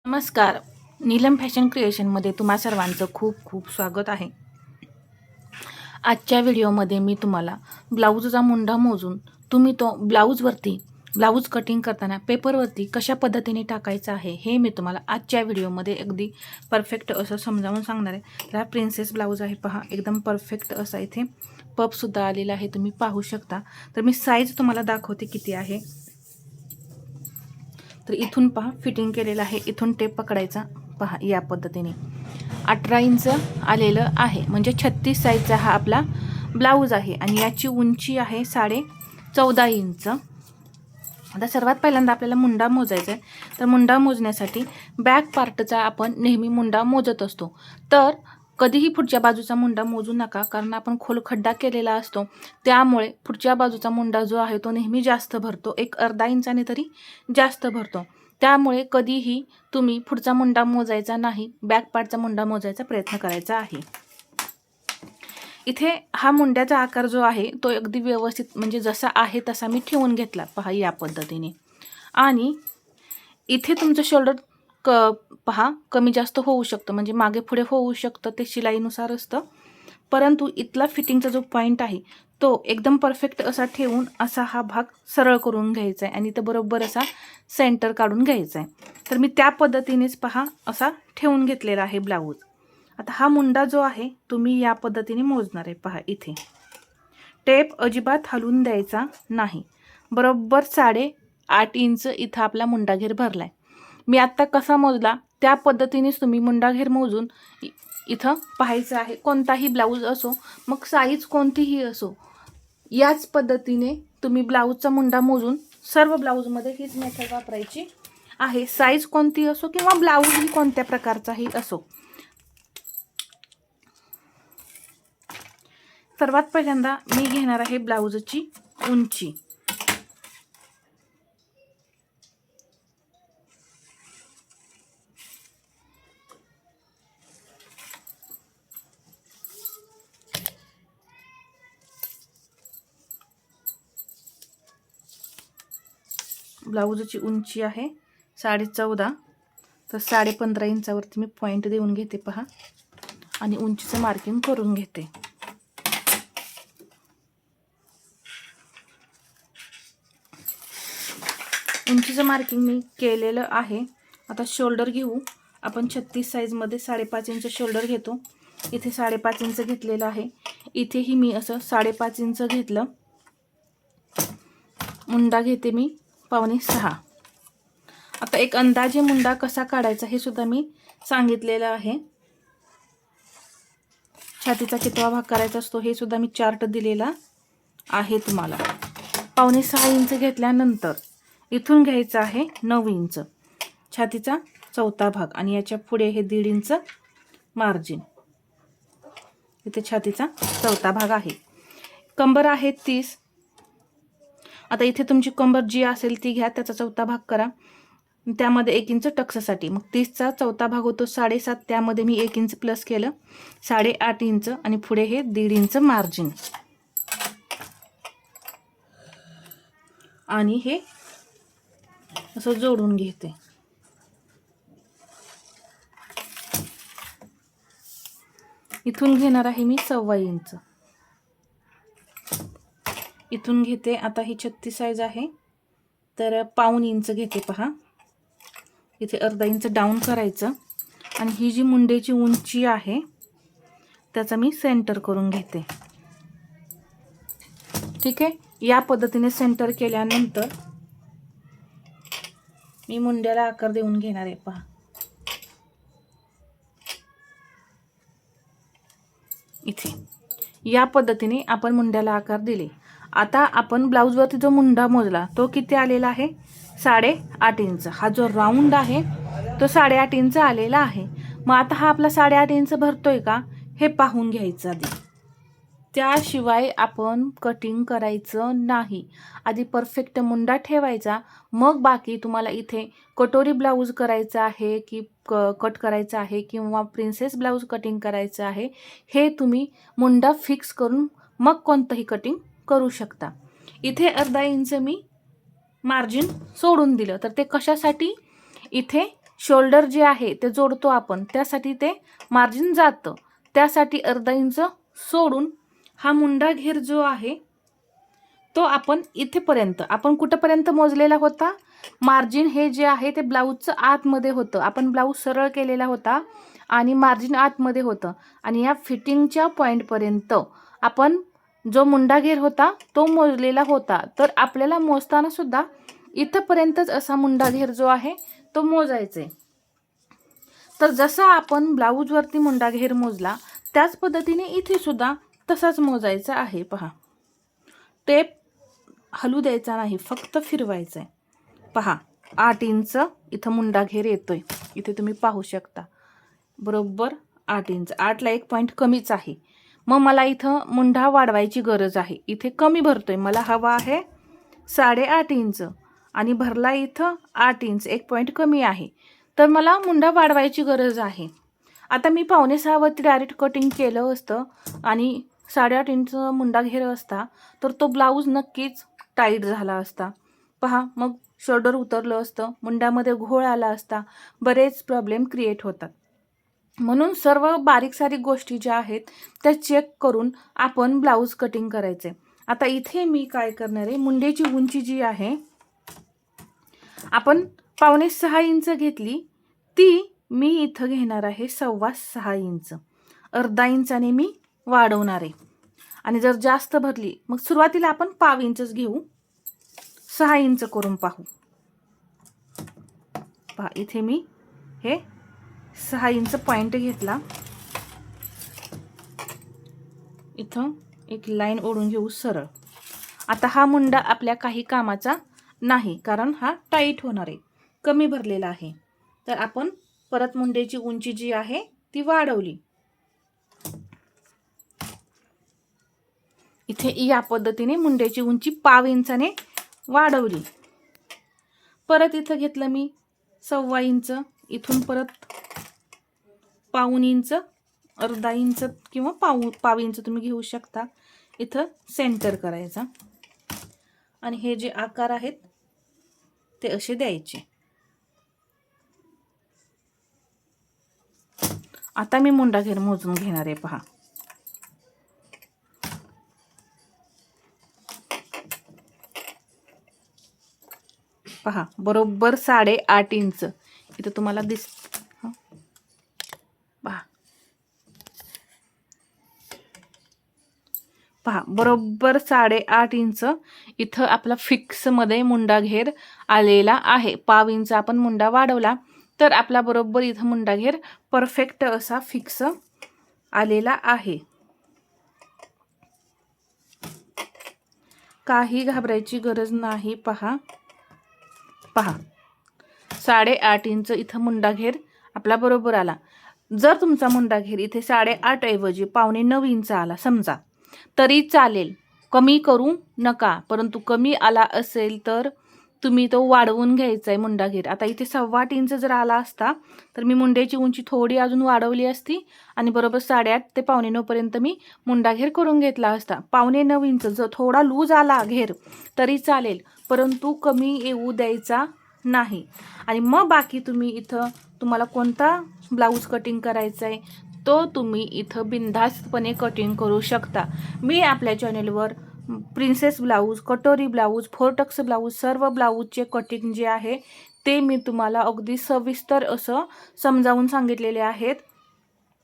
नमस्कार. नीलम फॅशन क्रिएशनमध्ये तुम्हा सर्वांचं खूप खूप स्वागत आहे. आजच्या व्हिडिओमध्ये मी तुम्हाला ब्लाऊजचा मुंडा मोजून तुम्ही तो ब्लाऊज कटिंग करताना पेपरवरती कशा पद्धतीने टाकायचा आहे हे मी तुम्हाला आजच्या व्हिडिओमध्ये अगदी परफेक्ट असं समजावून सांगणार आहे. तर हा प्रिन्सेस ब्लाऊज आहे, पहा एकदम परफेक्ट असा इथे पफसुद्धा आलेला आहे, तुम्ही पाहू शकता. तर मी साईज तुम्हाला दाखवते किती आहे. तर इथून पहा फिटिंग केलेलं आहे, इथून टेप पकडायचा, पहा या पद्धतीने 18 इंच आलेलं आहे, म्हणजे 36 साईजचा हा आपला ब्लाऊज आहे आणि याची उंची आहे 14.5 इंच. आता सर्वात पहिल्यांदा आपल्याला मुंडा मोजायचा आहे. तर मुंडा मोजण्यासाठी बॅक पार्टचा आपण नेहमी मुंडा मोजत असतो. तर कधीही पुढच्या बाजूचा मुंडा मोजू नका, कारण आपण खोल खड्डा केलेला असतो, त्यामुळे पुढच्या बाजूचा मुंडा जो आहे तो नेहमी जास्त भरतो, एक अर्धा इंचाने तरी जास्त भरतो. त्यामुळे कधीही तुम्ही पुढचा मुंडा मोजायचा नाही, बॅक पार्टचा मुंडा मोजायचा प्रयत्न करायचा आहे. इथे हा मुंड्याचा आकार जो आहे तो अगदी व्यवस्थित, म्हणजे जसा आहे तसा मी ठेवून घेतला, पहा या पद्धतीने. आणि इथे तुमचं शोल्डर पहा कमी जास्त होऊ शकतं, म्हणजे मागे पुढे होऊ शकतं, ते शिलाईनुसार असतं. परंतु इथला फिटिंगचा जो पॉईंट आहे तो एकदम परफेक्ट असा ठेवून असा हा भाग सरळ करून घ्यायचा आहे आणि तो बरोबर असा सेंटर काढून घ्यायचा आहे. तर मी त्या पद्धतीनेच पहा असा ठेवून घेतलेला आहे ब्लाऊज. आता हा मुंडा जो आहे तुम्ही या पद्धतीने मोजणार आहे, पहा इथे टेप अजिबात हलवून द्यायचा नाही, बरोबर 8.5 इंच इथं आपला मुंडाघेर भरलाय. मी आत्ता कसा मोजला त्या पद्धतीनेच तुम्ही मुंडाघेर मोजून इथं पाहायचं आहे. कोणताही ब्लाऊज असो, मग साईज कोणतीही असो, याच पद्धतीने तुम्ही ब्लाऊजचा मुंडा मोजून सर्व ब्लाऊजमध्ये हीच मेथड वापरायची आहे. साईज कोणती असो किंवा ब्लाऊजही कोणत्या प्रकारचाही असो. सर्वात पहिल्यांदा मी घेणार आहे ब्लाऊजची उंची. ब्लाऊजची उंची आहे 14.5, तर 15.5 इंचावरती मी पॉईंट देऊन घेते, पहा, आणि उंचीचं मार्किंग करून घेते. उंचीचं मार्किंग मी केलेलं आहे. आता शोल्डर घेऊ आपण. 36 साईजमध्ये 5.5 इंच शोल्डर घेतो. इथे 5.5 इंच घेतलेलं आहे, इथेही मी असं 5.5 इंच घेतलं. मुंडा घेते मी 5.25. आता एक अंदाजे मुंडा कसा काढायचा हे सुद्धा मी सांगितलेलं आहे. छातीचा कितवा भाग करायचा असतो हे सुद्धा मी चार्ट दिलेला आहे तुम्हाला. 5.25 इंच घेतल्यानंतर इथून घ्यायचं आहे 9 इंच छातीचा चौथा भाग, आणि याच्या पुढे हे 1.5 इंच मार्जिन. इथे छातीचा चौथा भाग आहे. कंबर आहे 30. आता इथे तुमची कंबर जी असेल ती घ्या, त्याचा चौथा भाग करा, त्यामध्ये 1 इंच टक्ससाठी. मग 30चा चौथा भाग होतो 7.5, त्यामध्ये मी 1 इंच प्लस केलं, 8.5 इंच, आणि पुढे हे 1.5 इंच मार्जिन. आणि हे असं जोडून घेते. इथून घेणार आहे मी 1.25 इंच. इथून घेते, आता ही 36 साईज आहे तर 1.25 इंच घेते, पहा इथे अर्धा इंच डाऊन करायचं, आणि ही जी मुंडेची उंची आहे त्याचा मी सेंटर करून घेते. ठीक आहे, या पद्धतीने सेंटर केल्यानंतर मी मुंड्याला आकार देऊन घेणार आहे, पहा इथे या पद्धतीने आपण मुंड्याला आकार दिले. आता आपण ब्लाऊजवरती जो मुंडा मोजला तो किती आलेला आहे, 8.5 इंच. हा जो राऊंड आहे तो 8.5 इंच आलेला आहे. मग आता हा आपला 8.5 इंच भरतोय का हे पाहून घ्यायचं आधी, त्याशिवाय आपण कटिंग करायचं नाही. आधी परफेक्ट मुंडा ठेवायचा, मग बाकी तुम्हाला इथे कटोरी ब्लाऊज करायचा आहे की कट करायचं आहे किंवा प्रिन्सेस ब्लाऊज कटिंग करायचं आहे, हे तुम्ही मुंडा फिक्स करून मग कोणतंही कटिंग करू शकता. इथे अर्धा इंच मी मार्जिन सोडून दिलं, तर ते कशासाठी, इथे शोल्डर जे आहे ते जोडतो आपण, त्यासाठी ते मार्जिन जातं. त्यासाठी अर्धा इंच सोडून हा मुंडा घेर जो आहे तो आपण इथेपर्यंत, आपण कुठंपर्यंत मोजलेला होता, मार्जिन हे जे आहे ते ब्लाऊजचं आतमध्ये होतं. आपण ब्लाऊज सरळ केलेला होता आणि मार्जिन आतमध्ये होतं आणि या फिटिंगच्या पॉईंटपर्यंत आपण जो मुंडा घेर होता तो मोजलेला होता. तर आपल्याला मोजताना सुद्धा इथंपर्यंतच असा मुंडा घेर जो आहे तो मोजायचा आहे. तर जसा आपण ब्लाऊजवरती मुंडा घेर मोजला त्याच पद्धतीने इथे सुद्धा तसाच मोजायचा आहे. पहा, टेप हलू द्यायचा नाही, फक्त फिरवायचं आहे. पहा 8 इंच इथं मुंडा घेर येतोय. इथे तुम्ही पाहू शकता बरोबर 8 इंच. 8ला 1 पॉईंट कमीच आहे. मग मला इथं मुंडा वाढवायची गरज आहे. इथे कमी भरतोय, मला हवा आहे 8.5 इंच आणि भरला इथं 8 इंच, 1 पॉईंट कमी आहे. तर मला मुंडा वाढवायची गरज आहे. आता मी 5.6 वरती डायरेक्ट कटिंग केलं असतं आणि 8.5 इंच मुंडा घेर असता तर तो ब्लाऊज नक्कीच टाईट झाला असता. पहा, मग शोल्डर उतरलं असतं, मुंड्यामध्ये घोळ आला असता, बरेच प्रॉब्लेम क्रिएट होतात. म्हणून सर्व बारीक सारीक गोष्टी ज्या आहेत त्या चेक करून आपण ब्लाऊज कटिंग करायचे. आता इथे मी काय करणार आहे, मुंड्याची उंची जी आहे आपण 5.6 इंच घेतली, ती मी इथं घेणार आहे 6.25 इंच. अर्धा इंचाने मी वाढवणार आहे. आणि जर जास्त भरली मग सुरुवातीला आपण 1/2 इंचच घेऊ, 6 इंच करून पाहू. पहा, इथे मी हे 6 इंच पॉइंट घेतला. इथं एक लाईन ओढून घेऊ सरळ. आता हा मुंडा आपल्या काही कामाचा नाही, कारण हा टाईट होणार आहे, कमी भरलेला आहे. तर आपण परत मुंड्याची उंची जी आहे ती वाढवली. इथे या पद्धतीने मुंड्याची उंची 1/2 इंचाने वाढवली. परत इथं घेतलं मी 1.25 इंच, इथून परत 1/2 इंच, अर्धा इंच किंवा 1/2 इंच तुम्ही घेऊ शकता. इथं सेंटर करायचा आणि हे जे आकार आहेत ते असे द्यायचे. आता मी मुंडा घेर मोजून घेणार आहे. पहा, पहा बरोबर 8.5 इंच इथं तुम्हाला पहा बरोबर 8.5 इंच इथं आपला फिक्समध्ये मुंडा घेर आलेला आहे. 1/2 इंच आपण मुंडा वाढवला तर आपला बरोबर इथं मुंडा घेर परफेक्ट असा फिक्स आलेला आहे. काही घाबरायची गरज नाही. पहा, 8.5 इंच इथं मुंडा घेर आपला बरोबर आला. जर तुमचा मुंडा घेर इथे 8.5 ऐवजी 8.25 इंच आला समजा तरी चालेल, कमी करू नका. परंतु कमी आला असेल तर तुम्ही तो वाढवून घ्यायचा आहे मुंडा घेर. आता इथे 8.25 इंच जर आला असता तर मी मुंड्याची उंची थोडी अजून वाढवली असती आणि बरोबर 8.5 ते 8.25 पर्यंत मी मुंडा घेर करून घेतला असता. 8.25 इंच जर थोडा लूज आला घेर तरी चालेल, परंतु कमी येऊ द्यायचा नाही. आणि मग बाकी तुम्ही इथं तुम्हाला कोणता ब्लाऊज कटिंग करायचा आहे तो तुम्ही इथं बिनधास्तपणे कटिंग करू शकता. मी आपल्या चॅनलवर प्रिन्सेस ब्लाऊज, कटोरी ब्लाऊज, 4 टक्स ब्लाऊज, सर्व ब्लाऊजचे कटिंग जे आहे ते मी तुम्हाला अगदी सविस्तर असं समजावून सांगितलेले आहेत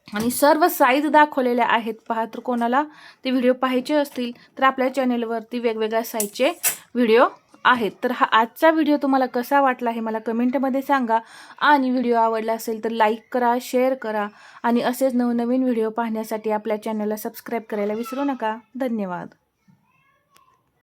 आणि सर्व साईज दाखवलेल्या आहेत. पहा, तर कोणाला ते व्हिडिओ पाहायचे असतील तर आपल्या चॅनलवरती वेगवेगळ्या साईजचे व्हिडिओ आहेत. तर हा आजचा व्हिडिओ तुम्हाला कसा वाटला हे मला कमेंटमध्ये सांगा आणि व्हिडिओ आवडला असेल तर लाईक करा, शेअर करा आणि असेच नवनवीन व्हिडिओ पाहण्यासाठी आपल्या चॅनलला सबस्क्राईब करायला विसरू नका. धन्यवाद.